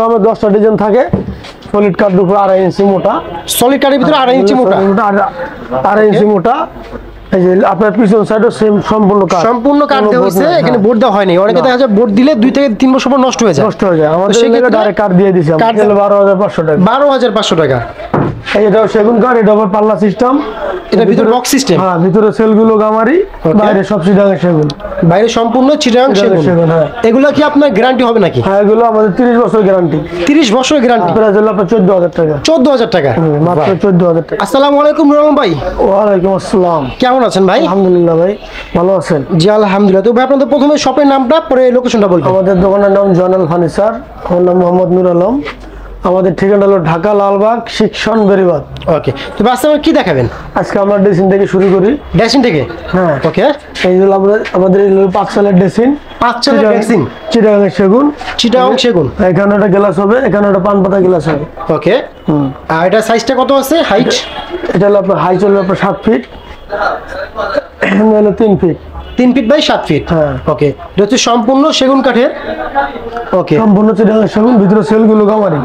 আমাদের 10টা ডিজাইন থাকে। সলিড কাঠ দুপুর 2.5 ইঞ্চি মোটা। সলিড কাঠের ভিতরে 2.5 ইঞ্চি মোটা। 2.5 ইঞ্চি মোটা। এই যে আপনার পিছন সাইডও সেম সম্পূর্ণ কাঠ দেওয়া হয়েছে, এখানে বোর্ড দেওয়া হয়নি। অনেকে দেখা যায় বোর্ড দিলে 2 থেকে 3 বছর পর নষ্ট হয়ে যায়। আমাদের এখানে ডাইরেক্ট কাঠ দিয়ে দিছি আমরা। 12,500 টাকা। 12,500 টাকা। এটাও সেগুন কাঠ, এটা আবার পাল্লা সিস্টেম। এটা ভিতরে বক্স সিস্টেম। হ্যাঁ, ভিতরে সেলগুলো গামারি, বাইরে সব চিটাগাং সেগুন। বাইরে সম্পূর্ণ চিটাগাং সেগুন। হ্যাঁ। এগুলা কি আপনার গ্যারান্টি হবে নাকি? হ্যাঁ, এগুলো আমাদের 30 বছর গ্যারান্টি। 30 বছরের গ্যারান্টি। প্রাইস হলো আপনার 14,000 টাকা। 14,000 টাকা। মাত্র 14,000 টাকা। আসসালামু আলাইকুম নুরুল ভাই। ওয়ালাইকুম আসসালাম। কেমন আছেন ভাই? আলহামদুলিল্লাহ ভাই, ভালো আছেন? জি আলহামদুলিল্লাহ। তো ভাই আপনাদের প্রথমে শপের নামটা, পরে লোকেশনটা বলবেন। আমাদের দোকানের নাম জয়নাল ফার্নিচার। আমার নাম মোহাম্মদ নুর আলম। আমাদের ঠিকানা হলো ঢাকা লালবাগ শিক্ষণ বেরিবাদ। ওকে, তো আজকে আমরা কি দেখাবেন? আজকে আমরা ড্রেসিং থেকে শুরু করি। ড্রেসিং থেকে? হ্যাঁ। ওকে, এই হলো আমাদের 5 চালের ড্রেসিং। 5 চালের ড্রেসিং। চিটাগাং সেগুন। চিটাগাং সেগুন। এখানে একটা গ্লাস হবে, এখানে একটা পান পাতা গ্লাস হবে। ওকে। আর এটা সাইজটা কত আছে? হাইট? এটা হলো আপনার হাইট হলো আপনার 7 ফিট। হলো 3 ফিট। 3 feet by 7 fit. হ্যাঁ। ওকে, এটা হচ্ছে সম্পূর্ণ সেগুন কাঠের। ওকে, সম্পূর্ণ চিটাগাং সেগুন, ভিতরে সেলগুলো গামারি।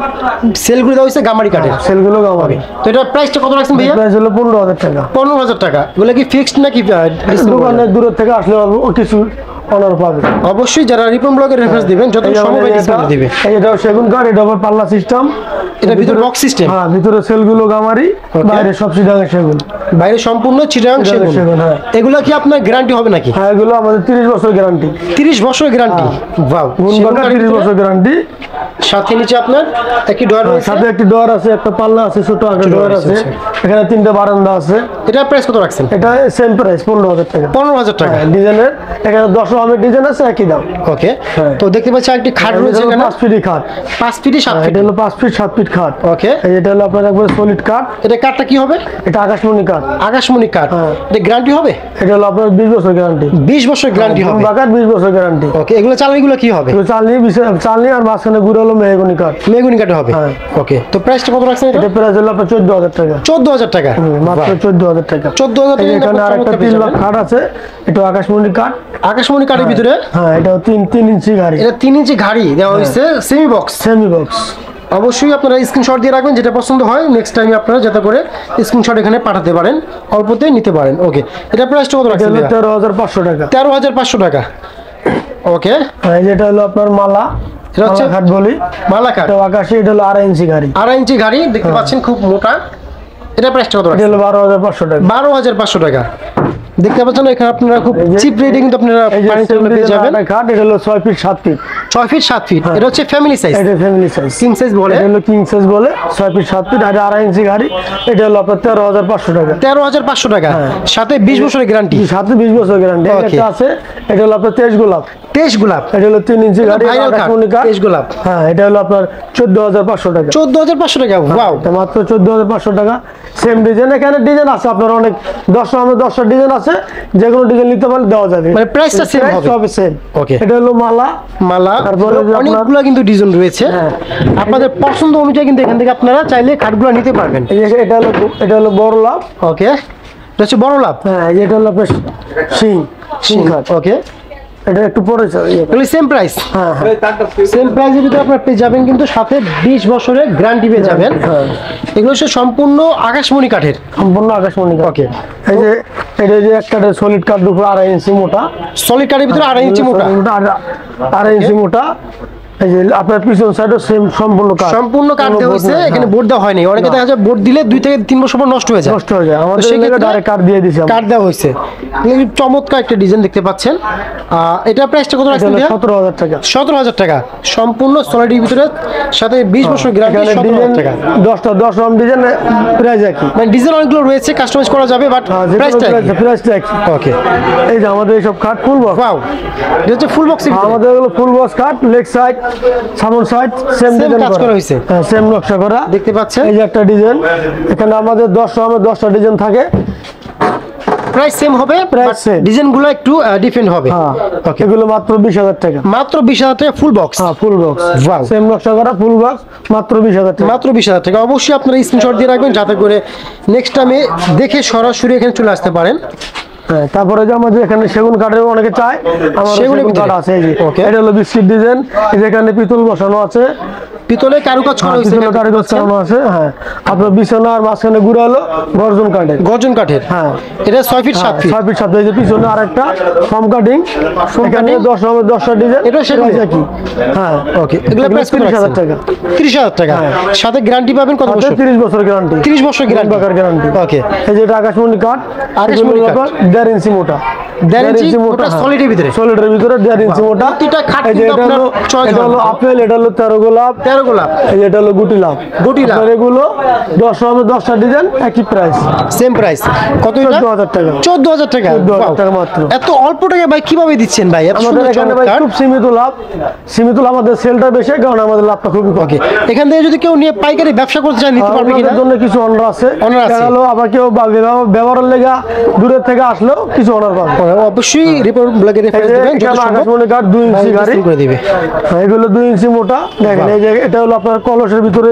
সেলগুলো দেওয়া হয়েছে গামারি কাঠের। সেলগুলো গামারি। তো এটা প্রাইসটা কত রাখছেন ভাইয়া? প্রাইস হলো 15,000 টাকা। 15,000 টাকা। এগুলো কি ফিক্সড নাকি? দোকানে দূর থেকে আসলে অল্প কিছু অনার পাবে। অবশ্যই যারা রিপন ব্লগের রেফারেন্স দিবেন, যত সম্ভব ডিসকাউন্ট দিবে। এটাও সেগুন কাঠ, এটা আবার পাল্লা সিস্টেম। এটা ভিতরে বক্স সিস্টেম। হ্যাঁ, ভিতরে সেলগুলো গামারি, বাইরে সব চিটাগাং সেগুন। বাইরে সম্পূর্ণ চিটাগাং সেগুন। হ্যাঁ। এগুলো কি আপনার গ্যারান্টি হবে নাকি? হ্যাঁ, এগুলো আমাদের 30 বছর গ্যারান্টি। 30 বছরের গ্যারান্টি। ওয়াও, গুণবাকা 30 বছর গ্যারান্টি। সাথে নিচে আপনার একটি ডোর রয়েছে। সাথে একটি ডোর আছে, একটা পাল্লা আছে, ছোট একটা ডোর আছে। এখানে 3টা বারান্দা আছে। এটা প্রাইস কত রাখছেন? এটা সেম প্রাইস 15,000 টাকা। 15,000 টাকা। ডিজাইনের এখানে 10 রকমের ডিজাইন আছে, একই দাম। ওকে, তো দেখতে পাচ্ছি একটি খাট রয়েছে এখানে। 5 ফিট খাট। 5 ফিট 7 ফিট। এটা হলো 5 ফিট 7 ফিট খাট। ওকে, এটা হলো আপনার একবার সলিড কাঠ। এটা কাঠটা কি হবে? এটা আকাশমণি কাঠ। আকাশমণি কাঠ। এটা গ্যারান্টি হবে? এটা হলো আপনার 20 বছর গ্যারান্টি। 20 বছর গ্যারান্টি হবে। বাকার 20 বছর গ্যারান্টি। ওকে, এগুলো চালনিগুলো কি হবে? চালনি আর মাঝখানে গুঁড়ো হলো মেহগনি কাঠ। মেহগনি কাঠ হবে। হ্যাঁ। ওকে, তো প্রাইসটা কত রাখছেন? এটা প্রাইস হলো আপনার 14,000 টাকা। 14,000 টাকা। মাত্র 14,000 টাকা। 14,000 টাকা। এখানে আরেকটা 3 লাখ কাঠ আছে, এটা আকাশমণি কাঠ। আকাশমণি কাঠের ভিতরে? হ্যাঁ, এটা 3 ইঞ্চি গাড়ি। এটা 3 ইঞ্চি ঘাড়ি দেওয়া হয়েছে, সেমি বক্স। Semi box. অবশ্যই আপনারা স্ক্রিনশট দিয়ে রাখবেন, যেটা পছন্দ হয় নেক্সট টাইম আপনারা যাতে করে স্ক্রিনশট এখানে পাঠাতে পারেন, অল্পতে নিতে পারেন। ওকে, এটা প্রাইসটা কত রাখছেন? 13,500 টাকা। 13,500 টাকা। ওকে, এটা হলো আপনার মালা। এটা হচ্ছে কাঠ বলি, মালা কাঠ। এটা আকাশি। এটা হলো 2.5 ইঞ্চি গাড়ি। 2.5 ইঞ্চি ঘাড়ি দেখতে পাচ্ছেন, খুব মোটা। এটা প্রাইসটা কত এটা রাখছেন? হলো 12,500 টাকা। 12,500 টাকা। দেখতে পাচ্ছেন এখানে আপনারা খুব চিপ রেটে কিন্তু আপনারা পেয়ে যাবেন। কাঠ এটা হলো 6 ফিট 7 ফিট। 6 fit 7 fit. এটা হচ্ছে ফ্যামিলি সাইজ। এটা ফ্যামিলি সাইজ, কিং সাইজ বলে। এটা হলো কিং সাইজ বলে। 6 ফিট 7 ফিট আর 2.5 ইঞ্চি গাড়ি। এটা হলো আপনার 13,500 টাকা। 13,500 টাকা। সাথে 20 বছরের গ্যারান্টি। সাথে 20 বছর গ্যারান্টি। এটা আছে, এটা হলো আপনার 23 গোলাপ। 23 গোলাপ। এটা হলো 3 ইঞ্চি গাড়ি। ভাইরাল কাঠ 23 গোলাপ। হ্যাঁ, এটা হলো আপনার 14,500 টাকা। 14,500 টাকা। ওয়াও, এটা মাত্র 14,500 টাকা। Same design. এখানে ডিজাইন আছে আপনার অনেক, 10টা ডিজাইন আছে, যে কোনো ডিজাইন নিতে পারলে দেওয়া যাবে। মানে প্রাইসটা সেম হবে? সব সেম। ওকে, এটা হলো মালা। মালা। তারপরে অনেকগুলো কিন্তু ডিজাইন রয়েছে। হ্যাঁ, আপনাদের পছন্দ অনুযায়ী কিন্তু এখান থেকে আপনারা চাইলে কাঠগুলো নিতে পারবেন। এটা হলো বড় লাভ। ওকে, এটা হচ্ছে বড় লাভ। হ্যাঁ, এটা হলো আপনার শিং কাঠ। ওকে, এটা একটু পরে এগুলো সেম প্রাইস। হ্যাঁ, সেম প্রাইসের ভিতরে আপনারা পেয়ে যাবেন, কিন্তু সাথে 20 বছরের গ্যারান্টি পেয়ে যাবেন। এগুলো হচ্ছে সম্পূর্ণ আকাশমণি কাঠের। সম্পূর্ণ আকাশমণি কাঠ। ওকে, এই যে এটা যে একটা সলিড কাঠ দুপুর 2.5 ইঞ্চি মোটা। সলিড কাঠের ভিতরে 2.5 ইঞ্চি মোটা। 2.5 ইঞ্চি মোটা। এই যে আপনার পিছন সাইডও সেম সম্পূর্ণ কাঠ। সম্পূর্ণ কাঠ দেওয়া হয়েছে, এখানে বোর্ড দেওয়া হয়নি। অনেকে দেখা যায় বোর্ড দিলে 2 থেকে 3 বছর পর নষ্ট হয়ে যায়। আমাদের এখানে ডাইরেক্ট কাঠ দিয়ে দিছি। কাঠ দেওয়া হয়েছে। চমৎকার একটা ডিজাইন দেখতে পাচ্ছেন। এটা প্রাইসটা কত রাখছেন? 17,000 টাকা। 17,000 টাকা। সম্পূর্ণ সলিডের ভিতরে, সাথে 20 বছর গ্যারান্টি। 17,000 টাকা। 10 রকম ডিজাইন, প্রাইস একই। মানে ডিজাইন অনেকগুলো রয়েছে, কাস্টমাইজ করা যাবে, বাট প্রাইসটা একই। ওকে, এই যে আমাদের এইসব কাঠ ফুল বক্স। ওয়াও, এটা হচ্ছে ফুল বক্স। আমাদের হলো ফুল বক্স কাঠ, লেগ সাইড, সামন সাইড সেম ডিজাইন করা হয়েছে। হ্যাঁ, সেম নকশা করা দেখতে পাচ্ছেন। এই যে একটা ডিজাইন। এখানে আমাদের 10টা ডিজাইন থাকে। প্রাইস সেম হবে, ডিজাইনগুলো একটু ডিফারেন্ট হবে। হ্যাঁ, ওকে, এগুলো মাত্র 20,000 টাকা। মাত্র 20,000 টাকা ফুল বক্স। হ্যাঁ, ফুল বক্স। ওয়াও, সেম নকশা করা ফুল বক্স, মাত্র 20,000 টাকা। মাত্র 20,000 টাকা। অবশ্যই আপনারা স্ক্রিনশট দিয়ে রাখবেন, যাতে করে নেক্সট টাইমে দেখে সরাসরি এখানে চলে আসতে পারেন। হ্যাঁ, তারপরে যে আমাদের এখানে সেগুন কাঠের অনেকে চায়, আমার সেগুনের সেগুন ভিতরে? কাঠ আছে এই যে। Okay. এটা হলো বিস্কিট ডিজাইন, এই যে এখানে পিতল বসানো আছে, পিতলে কারুকাজ করা হয়েছে, পিতলের কারিগর চালানো আছে। হ্যাঁ, আপনার বিছানার মাঝখানে গুড়া হলো গর্জন কাঠের। গর্জন কাঠের। হ্যাঁ, এটা 6 ফিট 7 ফিট। 6 fit 7 fit. এই যে পিছনে আরেকটা ফর্ম কাটিং, এখানে 10 নম্বর 10টা ডিজাইন। এটাও সেগুনের? কি হ্যাঁ, ওকে, এগুলো প্রাইস কত 30,000 রাখছেন? টাকা। 30,000 টাকা। হ্যাঁ। সাথে গ্যারান্টি পাবেন কত বছর? 30 বছর গ্যারান্টি। 30 বছর গ্যারান্টি। গ্যারান্টি। ওকে। এই যে এটা আকাশমণি কাঠ, আকাশমণি কাঠ। 1.5 ইঞ্চি মোটা। 1.5 ইঞ্চি মোটা, সলিডের ভিতরে? সলিডের ভিতরে 1.5 ইঞ্চি মোটা। প্রতিটা খাট এই যে কিন্তু এটা হলো, আপনার choice এটা হলো হবে। আপেল, এটা হলো 13 গোলাপ, 13 গোলাপ। এই যে এটা হলো গুটি লাভ। গুটি লাভ। আপনার এগুলো 10 নম্বর 10টা ডিজাইন একই প্রাইস, সেম প্রাইস। কত এটা? 14,000 টাকা। 14,000 টাকা। 14,000 Wow! টাকা মাত্র। এত অল্প টাকায় ভাই কিভাবে দিচ্ছেন ভাই? এত আমাদের সুন্দর এখানে ভাই চমৎকার। খুব সীমিত লাভ। সীমিত লাভ, আমাদের সেলটা বেশি, কারণ আমাদের লাভটা খুবই কম। ওকে, এখান থেকে যদি কেউ নিয়ে পাইকারি ব্যবসা করতে চায় নিতে পারবে কিনা? আপনাদের জন্য কিছু অনার আছে। Honor আছে। দেখা গেলো আবার কেউ ব্যবহারের লেগা দূরের থেকে আসলেও কিছু অনার পাবে। অবশ্যই রিপোর্ট ব্লগে এই রেফারেন্স যে দিবেন, যত এখানে সম্ভব আকাশমণি কাঠ 2 ইঞ্চি গাড়ি করে দিবে। এগুলো 2 ইঞ্চি মোটা। দেখেন এই যে এটা হলো আপনার কলসের ভিতরে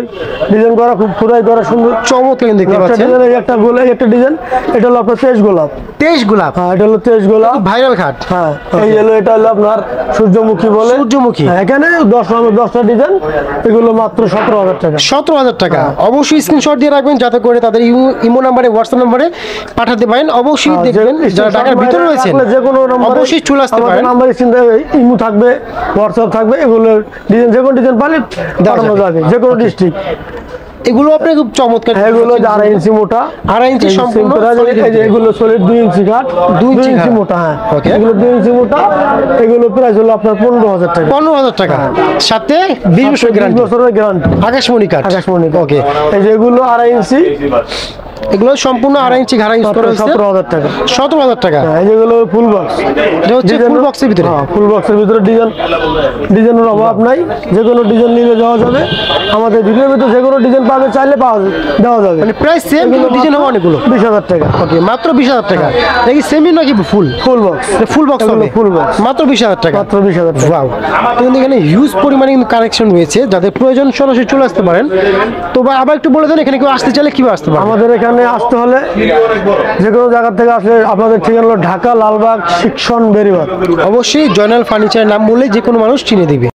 ডিজাইন করা, খুব খোদাই করা সুন্দর চমৎকার কিন্তু দেখতে একটা পাচ্ছেন। ডিজাইন। এই একটা গোলাপ, একটা ডিজাইন, এটা হলো আপনার 23 গোলাপ। 23 গোলাপ। হ্যাঁ, এটা হলো 23 গোলাপ। ভাইরাল খাট। হ্যাঁ, এই হলো, এটা হলো আপনার সূর্যমুখী বলে। সূর্যমুখী। হ্যাঁ, এখানে 10 নম্বর 10টা ডিজাইন, এগুলো মাত্র 17,000 টাকা। 17,000 টাকা। অবশ্যই স্ক্রিনশট দিয়ে রাখবেন যাতে করে তাদের ইমো নাম্বারে, হোয়াটসঅ্যাপ নাম্বারে পাঠাতে পারেন। অবশ্যই দেখবেন যারা ঢাকার ভিতরে রয়েছেন যে কোনো নম্বরে অবশ্যই চলে আসতে পারেন। নাম্বার ইমো থাকবে, হোয়াটসঅ্যাপ থাকবে, এগুলো ডিজাইন যে কোনো ডিজাইন পালে পাঠানো যাবে, যে কোনো ডিস্ট্রিক্ট। এগুলো আপনি খুব চমৎকার। এগুলো 2.5 ইঞ্চি মোটা, 2.5 ইঞ্চি সম্পূর্ণ solid এই যে এগুলো সলিড 2 ইঞ্চি কাঠ, 2 2 ইঞ্চি ইঞ্চি কাঠ। মোটা। হ্যাঁ, Okay. এগুলো 2 ইঞ্চি মোটা, এগুলো প্রাইস হলো আপনার 15,000 টাকা। 15,000 টাকা। সাথে 20 বছর 20 গ্যারান্টি। বছরের গ্যারান্টি। আকাশমণি কাঠ। আকাশমণি ওকে। এই যে এগুলো 2.5 ইঞ্চি, এগুলো সম্পূর্ণ 2.5 ইঞ্চি ঘাড়া ইউজ করা হয়েছে। 17,000 টাকা। 17,000 টাকা। হ্যাঁ, এই যেগুলো ফুল বক্স, এটা হচ্ছে ফুল বক্সের ভিতরে। ফুল বক্সের ভিতরে ডিজাইনের অভাব নাই, যে কোনো ডিজাইন নিলে যাওয়া যাবে। আমাদের ভিডিওর ভিতরে যে কোনো ডিজাইন পাবে, চাইলে দেওয়া যাবে। মানে প্রাইস সেম, কিন্তু ডিজাইন হবে অনেকগুলো। 20,000 টাকা। ওকে, মাত্র 20,000 টাকা। এটা কি সেমি নাকি ফুল? Full box. ফুল বক্স হবে। ফুল বক্স মাত্র 20,000 টাকা। মাত্র 20,000 টাকা। ওয়াও! কিন্তু এখানে হিউজ পরিমাণে কিন্তু কালেকশন রয়েছে, যাদের প্রয়োজন সরাসরি চলে আসতে পারেন। তো ভাই আবার একটু বলে দেন, এখানে কেউ আসতে চাইলে কিভাবে আসতে পারবে? আমাদের এখানে আসতে হলে যে কোনো জায়গা থেকে আসলে আপনাদের ঠিকানা হলো ঢাকা লালবাগ শিক্ষণ বেরিবাদ। অবশ্যই জয়নাল ফার্নিচারের নাম বললে যে কোনো মানুষ চিনে দিবে।